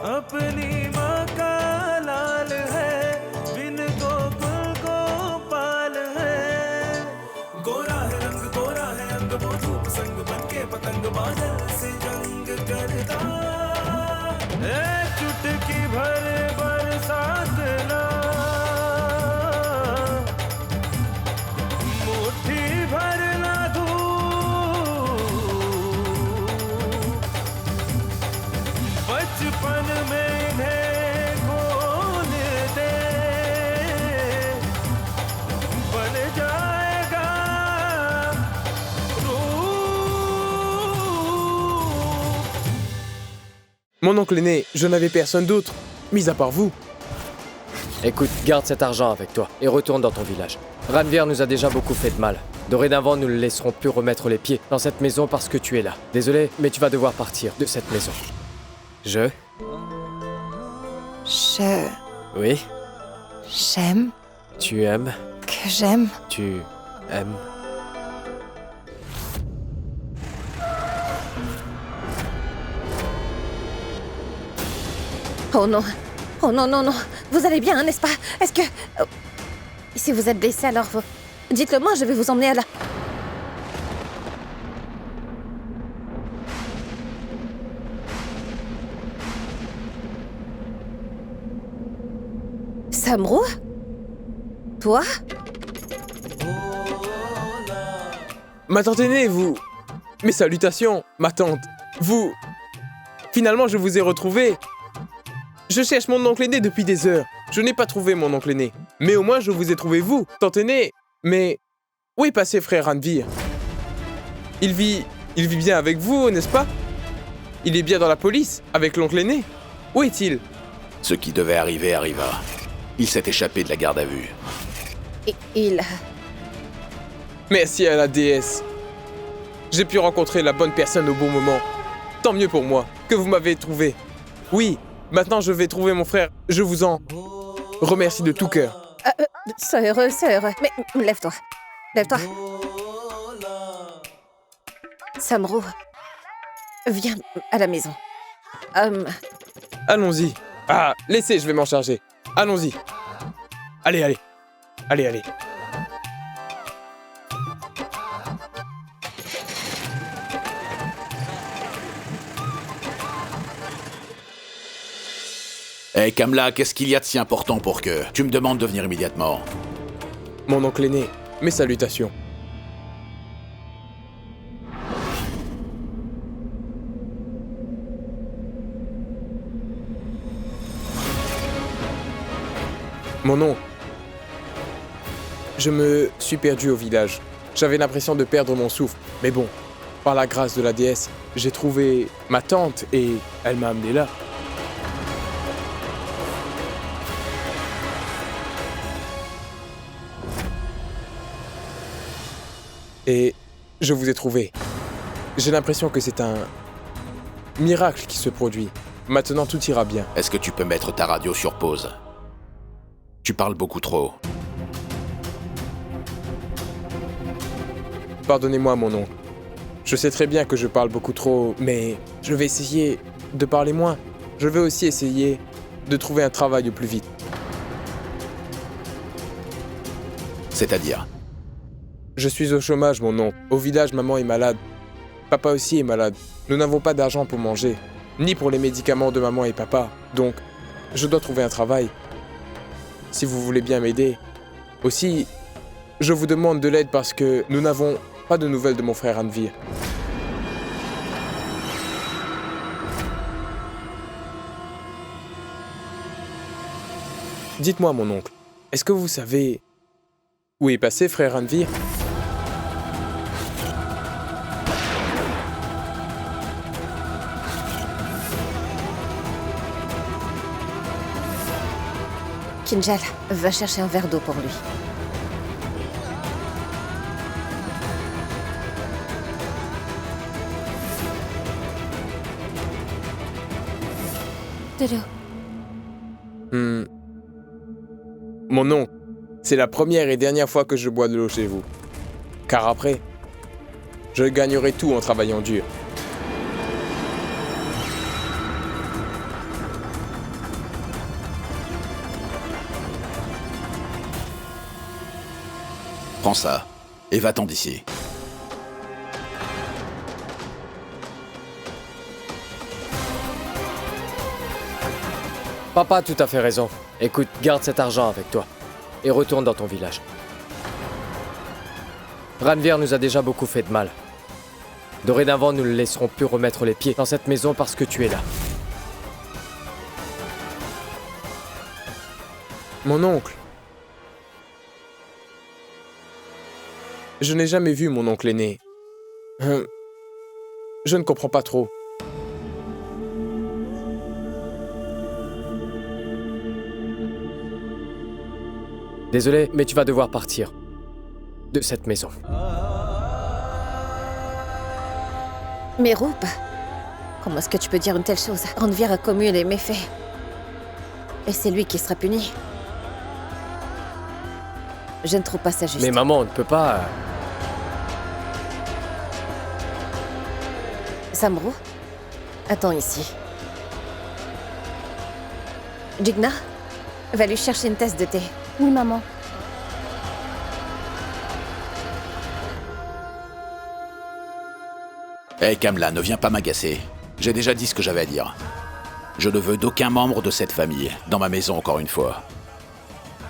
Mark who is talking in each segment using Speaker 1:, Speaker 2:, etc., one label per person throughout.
Speaker 1: अपनी माँ का लाल है, बिन गोकुल गोपाल है। गोरा है रंग, गोरा है अंग, वो धूप संग बनके पतंग बादल से जंग करता। चुटकी भर बरसात ना, मुट्ठी भर ना धूप, बचपन में इन्हें खोल दे, बन जाएगा रूप।
Speaker 2: Mon oncle aîné, je n'avais personne d'autre, mis à part vous.
Speaker 3: Écoute, garde cet argent avec toi et retourne dans ton village. Ranveer nous a déjà beaucoup fait de mal. Dorénavant, nous ne laisserons plus remettre les pieds dans cette maison parce que tu es là. Désolé, mais tu vas devoir partir de cette maison.
Speaker 4: Je...
Speaker 3: Oui,
Speaker 4: J'aime.
Speaker 3: tu aimes.
Speaker 4: Que j'aime.
Speaker 3: Tu aimes.
Speaker 4: Oh non. Oh non, non, non. Vous allez bien, n'est-ce pas? Est-ce que... Oh. Si vous êtes blessé, alors... Dites-le moi, je vais vous emmener à la... Samrou? Toi?
Speaker 2: Ma tante aînée, vous... Mes salutations, ma tante. Vous... Finalement, je vous ai retrouvé. Je cherche mon oncle aîné depuis des heures. Je n'ai pas trouvé mon oncle aîné. Mais au moins, je vous ai trouvé vous, tante aînée. Mais... Où est passé frère Ranveer? Il vit bien avec vous, n'est-ce pas? Il est bien dans la police, avec l'oncle aîné. Où est-il?
Speaker 5: Ce qui devait arriver arriva. Il s'est échappé de la garde à vue.
Speaker 4: Il...
Speaker 2: Merci à la déesse. J'ai pu rencontrer la bonne personne au bon moment. Tant mieux pour moi, que vous m'avez trouvé. Oui, maintenant je vais trouver mon frère. Je vous en remercie de tout cœur.
Speaker 4: Sœur. Mais lève-toi. Lève-toi. Samrou, viens à la maison.
Speaker 2: Allons-y. Ah, laissez, je vais m'en charger. Allons-y. Allez.
Speaker 5: Hé Kamla, qu'est-ce qu'il y a de si important pour que tu me demandes de venir immédiatement?
Speaker 2: Mon oncle aîné, mes salutations. Mon oncle, je me suis perdu au village. J'avais l'impression de perdre mon souffle. Mais bon, par la grâce de la déesse, j'ai trouvé ma tante et elle m'a amené là. Et je vous ai trouvé. J'ai l'impression que c'est un miracle qui se produit. Maintenant, tout ira bien.
Speaker 5: Est-ce que tu peux mettre ta radio sur pause? Tu parles beaucoup trop.
Speaker 2: Pardonnez-moi, mon oncle. Je sais très bien que je parle beaucoup trop, mais je vais essayer de parler moins. Je vais aussi essayer de trouver un travail au plus vite.
Speaker 5: C'est-à-dire?
Speaker 2: Je suis au chômage, mon oncle. Au village, maman est malade. Papa aussi est malade. Nous n'avons pas d'argent pour manger, ni pour les médicaments de maman et papa. Donc, je dois trouver un travail. Si vous voulez bien m'aider. Aussi, je vous demande de l'aide parce que nous n'avons pas de nouvelles de mon frère Ranveer. Dites-moi, mon oncle, est-ce que vous savez où est passé frère Ranveer?
Speaker 4: Kinjal, va chercher un verre d'eau pour lui. De l'eau.
Speaker 2: Mon oncle, c'est la première et dernière fois que je bois de l'eau chez vous. Car après, je gagnerai tout en travaillant dur.
Speaker 5: Prends ça et va-t'en d'ici.
Speaker 3: Papa a tout à fait raison. Écoute, garde cet argent avec toi et retourne dans ton village. Ranveer nous a déjà beaucoup fait de mal. Dorénavant, nous ne laisserons plus remettre les pieds dans cette maison parce que tu es là.
Speaker 2: Mon oncle. Je n'ai jamais vu mon oncle aîné. Je ne comprends pas trop.
Speaker 3: Désolé, mais tu vas devoir partir de cette maison.
Speaker 4: Mais Roop, comment est-ce que tu peux dire une telle chose? Ranveer a commis les méfaits. Et c'est lui qui sera puni. Je ne trouve pas ça juste.
Speaker 3: Mais maman, on ne peut pas...
Speaker 4: Samro, attends ici. Jigna, va lui chercher une tasse de thé.
Speaker 6: Oui, maman.
Speaker 5: Hé Kamla, ne viens pas m'agacer. J'ai déjà dit ce que j'avais à dire. Je ne veux d'aucun membre de cette famille, dans ma maison encore une fois.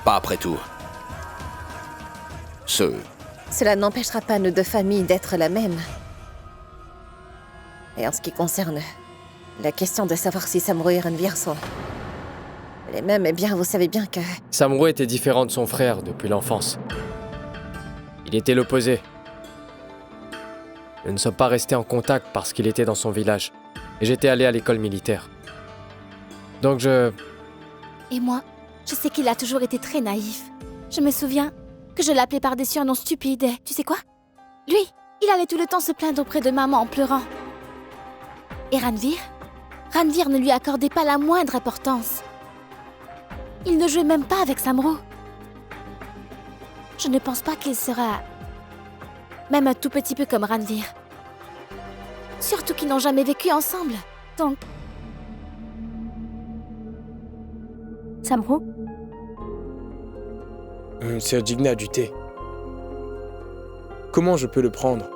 Speaker 5: Pas après tout.
Speaker 4: Cela n'empêchera pas nos deux familles d'être la même. Et en ce qui concerne la question de savoir si Samro et Ranveer sont les mêmes, eh bien, vous savez bien que...
Speaker 3: Samro était différent de son frère depuis l'enfance. Il était l'opposé. Nous ne sommes pas restés en contact parce qu'il était dans son village. Et j'étais allé à l'école militaire. Donc
Speaker 6: Et moi, je sais qu'il a toujours été très naïf. Je me souviens que je l'appelais par des surnoms stupides et tu sais quoi? Lui, il allait tout le temps se plaindre auprès de maman en pleurant. Et Ranveer ne lui accordait pas la moindre importance. Il ne jouait même pas avec Samro. Je ne pense pas qu'il sera même un tout petit peu comme Ranveer. Surtout qu'ils n'ont jamais vécu ensemble. Donc... Samro?
Speaker 2: Sir Jigna du thé. Comment je peux le prendre?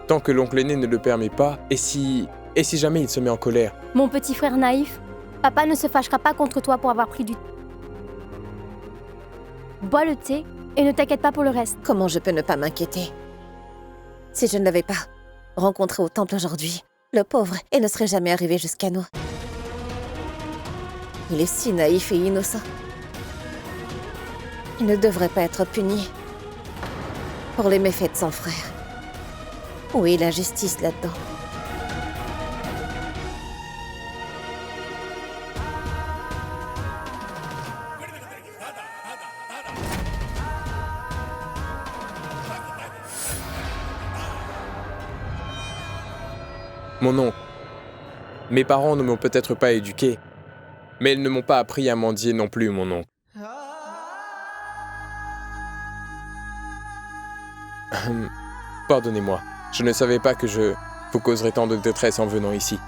Speaker 2: Tant que l'oncle aîné ne le permet pas, et si jamais il se met en colère?
Speaker 6: Mon petit frère naïf, papa ne se fâchera pas contre toi pour avoir pris du... Bois le thé et ne t'inquiète pas pour le reste.
Speaker 4: Comment je peux ne pas m'inquiéter? Si je ne l'avais pas rencontré au temple aujourd'hui, le pauvre, il ne serait jamais arrivé jusqu'à nous. Il est si naïf et innocent. Il ne devrait pas être puni pour les méfaits de son frère. Où est la justice là-dedans?
Speaker 2: Mon oncle. Mes parents ne m'ont peut-être pas éduqué, mais ils ne m'ont pas appris à mendier non plus, mon oncle. Pardonnez-moi, je ne savais pas que je vous causerais tant de détresse en venant ici.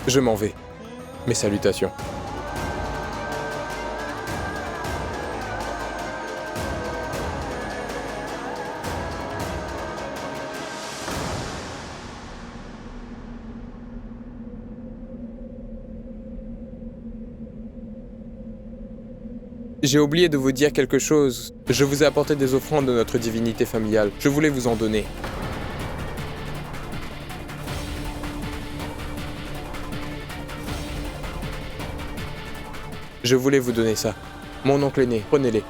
Speaker 2: Je m'en vais. Mes salutations. J'ai oublié de vous dire quelque chose. Je vous ai apporté des offrandes de notre divinité familiale. Je voulais vous en donner. Je voulais vous donner ça. Mon oncle aîné, prenez-les.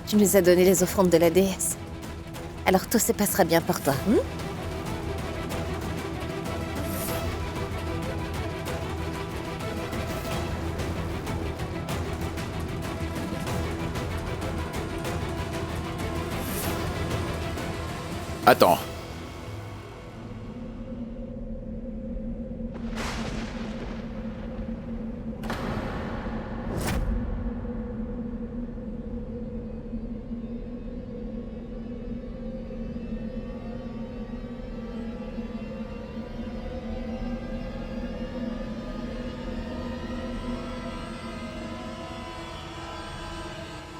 Speaker 4: Tu nous as donné les offrandes de la déesse. Alors tout se passera bien pour toi, hein?
Speaker 5: Attends.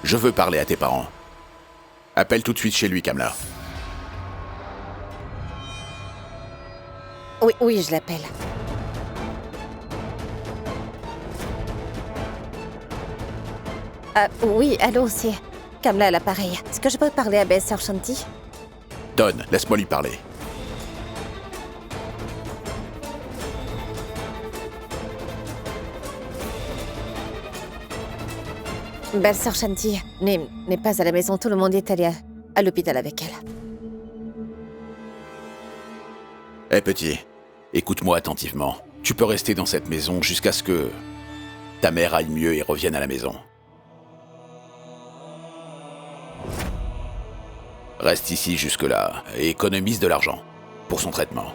Speaker 5: Je veux parler à tes parents. Appelle tout de suite chez lui, Kamla.
Speaker 4: Oui, oui, je l'appelle. Ah, oui, allô, c'est Kamla à l'appareil. Est-ce que je peux parler à Belle Sœur Shanti?
Speaker 5: Donne, laisse-moi lui parler.
Speaker 4: Belle Sœur Shanti n'est pas à la maison. Tout le monde est allé à l'hôpital avec elle.
Speaker 5: Hé petit, écoute-moi attentivement. Tu peux rester dans cette maison jusqu'à ce que ta mère aille mieux et revienne à la maison. Reste ici jusque-là et économise de l'argent pour son traitement.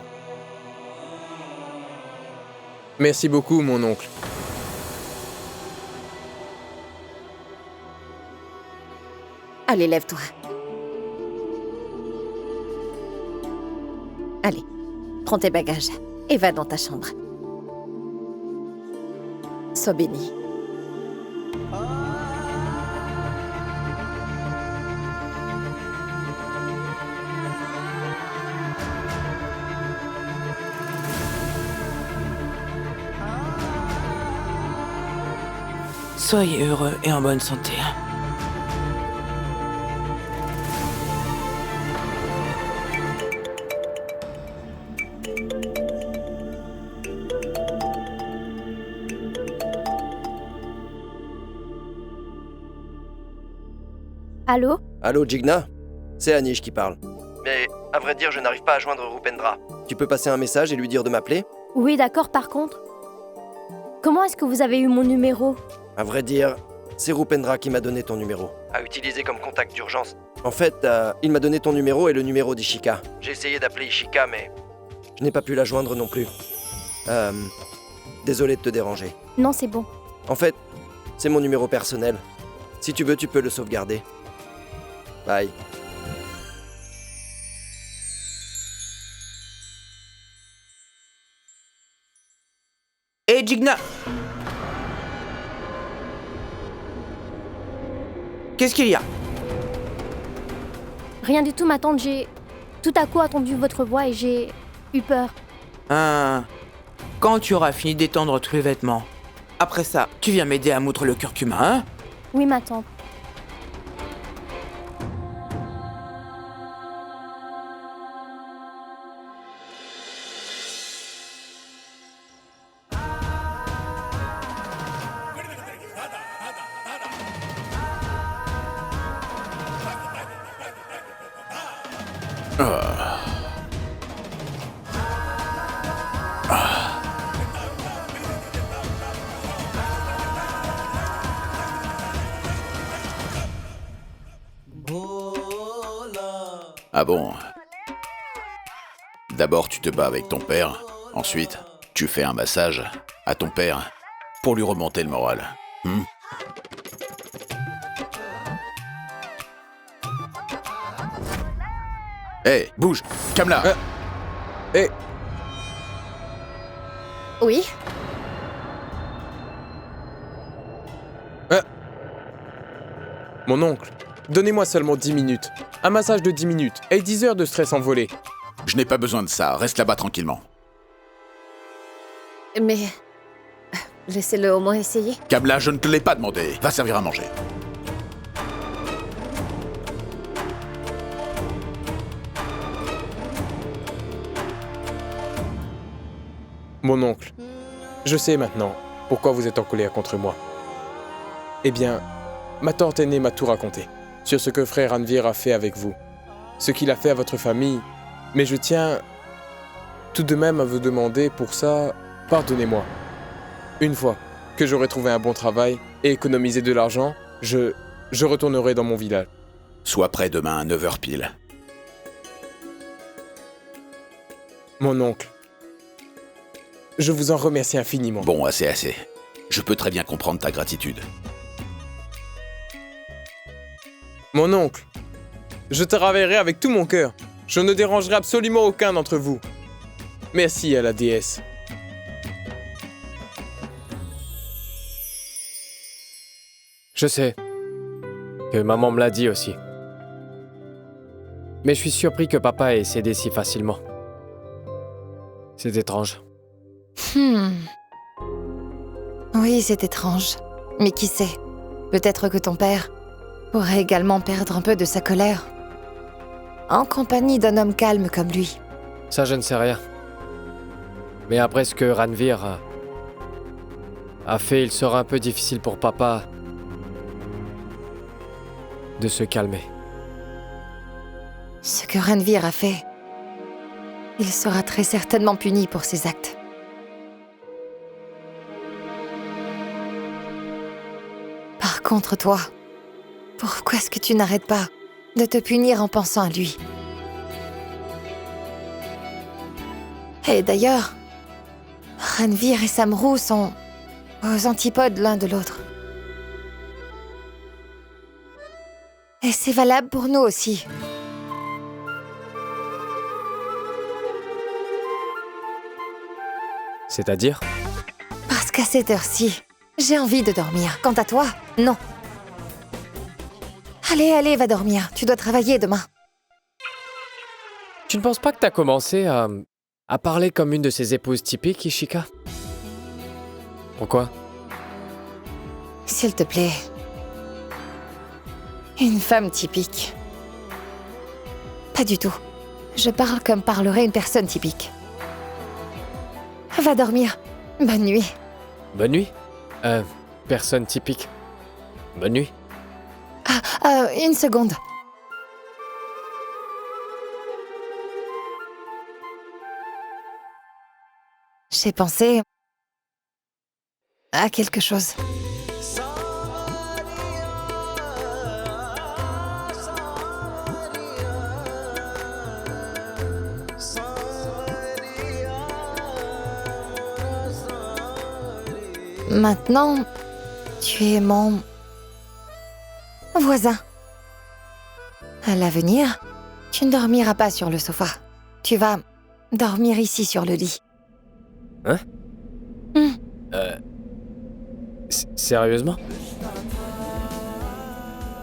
Speaker 2: Merci beaucoup, mon oncle.
Speaker 4: Allez, lève-toi. Allez, prends tes bagages et va dans ta chambre. Sois béni.
Speaker 7: Soyez heureux et en bonne santé.
Speaker 6: Allô?
Speaker 8: Allô, Jigna? C'est Anish qui parle. Mais à vrai dire, je n'arrive pas à joindre Rupendra. Tu peux passer un message et lui dire de m'appeler?
Speaker 6: Oui, d'accord, par contre. Comment est-ce que vous avez eu mon numéro?
Speaker 8: À vrai dire, c'est Rupendra qui m'a donné ton numéro. À utiliser comme contact d'urgence. En fait, il m'a donné ton numéro et le numéro d'Ishika. J'ai essayé d'appeler Ishika, mais je n'ai pas pu la joindre non plus. Désolé de te déranger.
Speaker 6: Non, c'est bon.
Speaker 8: En fait, c'est mon numéro personnel. Si tu veux, tu peux le sauvegarder. Bye.
Speaker 7: Hé, Jigna! Qu'est-ce qu'il y a?
Speaker 6: Rien du tout, ma tante, j'ai tout à coup entendu votre voix et j'ai eu peur.
Speaker 7: Quand tu auras fini d'étendre tous les vêtements, après ça, tu viens m'aider à moudre le curcuma, hein?
Speaker 6: Oui, ma tante.
Speaker 5: Ah bon? D'abord, tu te bats avec ton père. Ensuite, tu fais un massage à ton père pour lui remonter le moral. Hé, bouge! Kamla!
Speaker 2: Hé,
Speaker 4: Oui?
Speaker 2: mon oncle, donnez-moi seulement 10 minutes. Un massage de 10 minutes et 10 heures de stress envolé.
Speaker 5: Je n'ai pas besoin de ça, reste là-bas tranquillement.
Speaker 4: Mais... laissez-le au moins essayer.
Speaker 5: Kamla, je ne te l'ai pas demandé. Va servir à manger.
Speaker 2: Mon oncle, je sais maintenant pourquoi vous êtes en colère contre moi. Eh bien, ma tante aînée m'a tout raconté sur ce que frère Ranveer a fait avec vous, ce qu'il a fait à votre famille, mais je tiens tout de même à vous demander pour ça, pardonnez-moi. Une fois que j'aurai trouvé un bon travail et économisé de l'argent, je retournerai dans mon village.
Speaker 5: Sois prêt demain à 9h pile.
Speaker 2: Mon oncle, je vous en remercie infiniment.
Speaker 5: Bon, assez. Je peux très bien comprendre ta gratitude.
Speaker 2: Mon oncle, je te travaillerai avec tout mon cœur. Je ne dérangerai absolument aucun d'entre vous. Merci à la déesse.
Speaker 3: Je sais. Que maman me l'a dit aussi. Mais je suis surpris que papa ait cédé si facilement. C'est étrange.
Speaker 4: Oui, c'est étrange. Mais qui sait? Peut-être que ton père pourrait également perdre un peu de sa colère en compagnie d'un homme calme comme lui.
Speaker 3: Ça, je ne sais rien. Mais après ce que Ranveer a fait, il sera un peu difficile pour papa de se calmer.
Speaker 4: Ce que Ranveer a fait, il sera très certainement puni pour ses actes. Par contre, toi, pourquoi est-ce que tu n'arrêtes pas de te punir en pensant à lui? Et d'ailleurs, Ranveer et Samru sont aux antipodes l'un de l'autre. Et c'est valable pour nous aussi.
Speaker 3: C'est-à-dire?
Speaker 4: Parce qu'à cette heure-ci, j'ai envie de dormir. Quant à toi, non. Allez, va dormir. Tu dois travailler demain.
Speaker 3: Tu ne penses pas que t'as commencé à parler comme une de ces épouses typiques, Ishika? Pourquoi?
Speaker 4: S'il te plaît. Une femme typique. Pas du tout. Je parle comme parlerait une personne typique. Va dormir. Bonne nuit.
Speaker 3: Bonne nuit? Personne typique. Bonne nuit.
Speaker 4: Une seconde. J'ai pensé à quelque chose. Maintenant, tu es mon voisin. À l'avenir, tu ne dormiras pas sur le sofa. Tu vas dormir ici sur le lit.
Speaker 3: Hein? Sérieusement?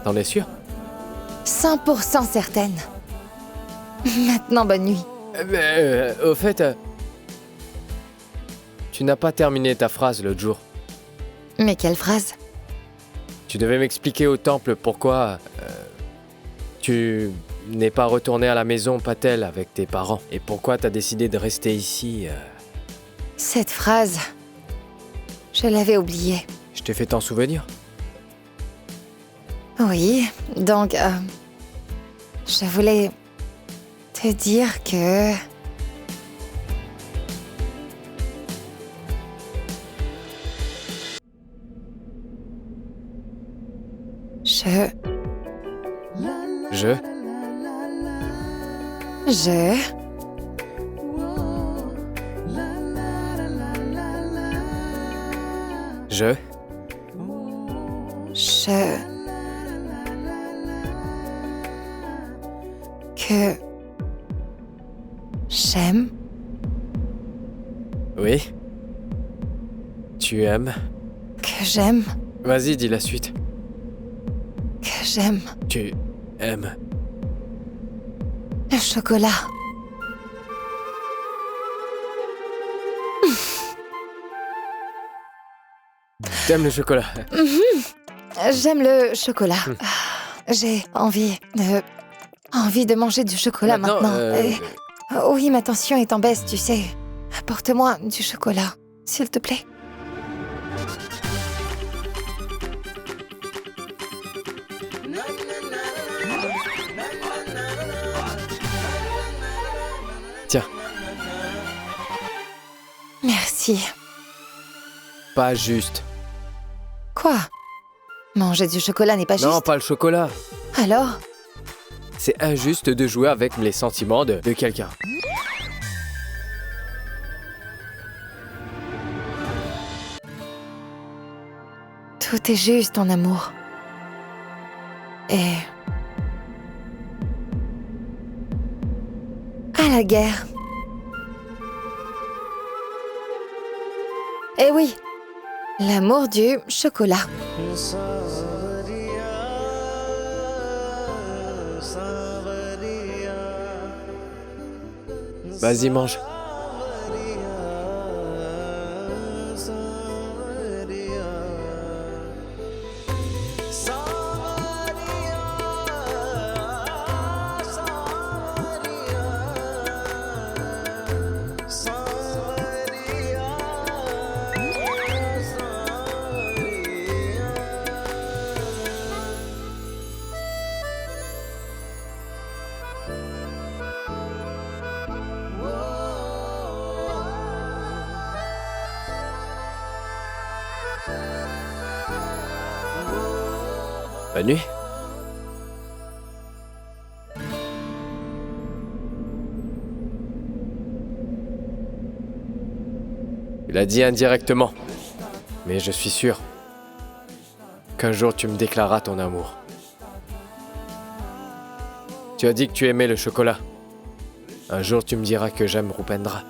Speaker 3: T'en es sûr?
Speaker 4: 100% certaine. Maintenant, bonne nuit.
Speaker 3: Au fait, tu n'as pas terminé ta phrase l'autre jour.
Speaker 4: Mais quelle phrase?
Speaker 3: Tu devais m'expliquer au temple pourquoi tu n'es pas retourné à la maison Patel avec tes parents et pourquoi t'as décidé de rester ici.
Speaker 4: Cette phrase, je l'avais oubliée.
Speaker 3: Je t'ai fait t'en souvenir.
Speaker 4: Oui, donc, je voulais te dire que... Je... Que... J'aime...
Speaker 3: Oui. Tu aimes.
Speaker 4: Que j'aime...
Speaker 3: Vas-y, dis la suite.
Speaker 4: Que j'aime...
Speaker 3: Tu aimes.
Speaker 4: Le chocolat.
Speaker 3: T'aimes le chocolat?
Speaker 4: J'aime le chocolat. J'ai envie de manger du chocolat maintenant. Oui, ma tension est en baisse, tu sais. Apporte-moi du chocolat, s'il te plaît.
Speaker 3: Tiens.
Speaker 4: Merci.
Speaker 3: Pas juste.
Speaker 4: Quoi? Manger du chocolat n'est pas juste?
Speaker 3: Non, pas le chocolat.
Speaker 4: Alors?
Speaker 3: C'est injuste de jouer avec les sentiments de quelqu'un.
Speaker 4: Tout est juste, ton amour. Et... à la guerre. Eh oui, l'amour du chocolat.
Speaker 3: Vas-y, mange. Bonne nuit. Il a dit indirectement, mais je suis sûr qu'un jour tu me déclareras ton amour. Tu as dit que tu aimais le chocolat. Un jour tu me diras que j'aime Rupendra.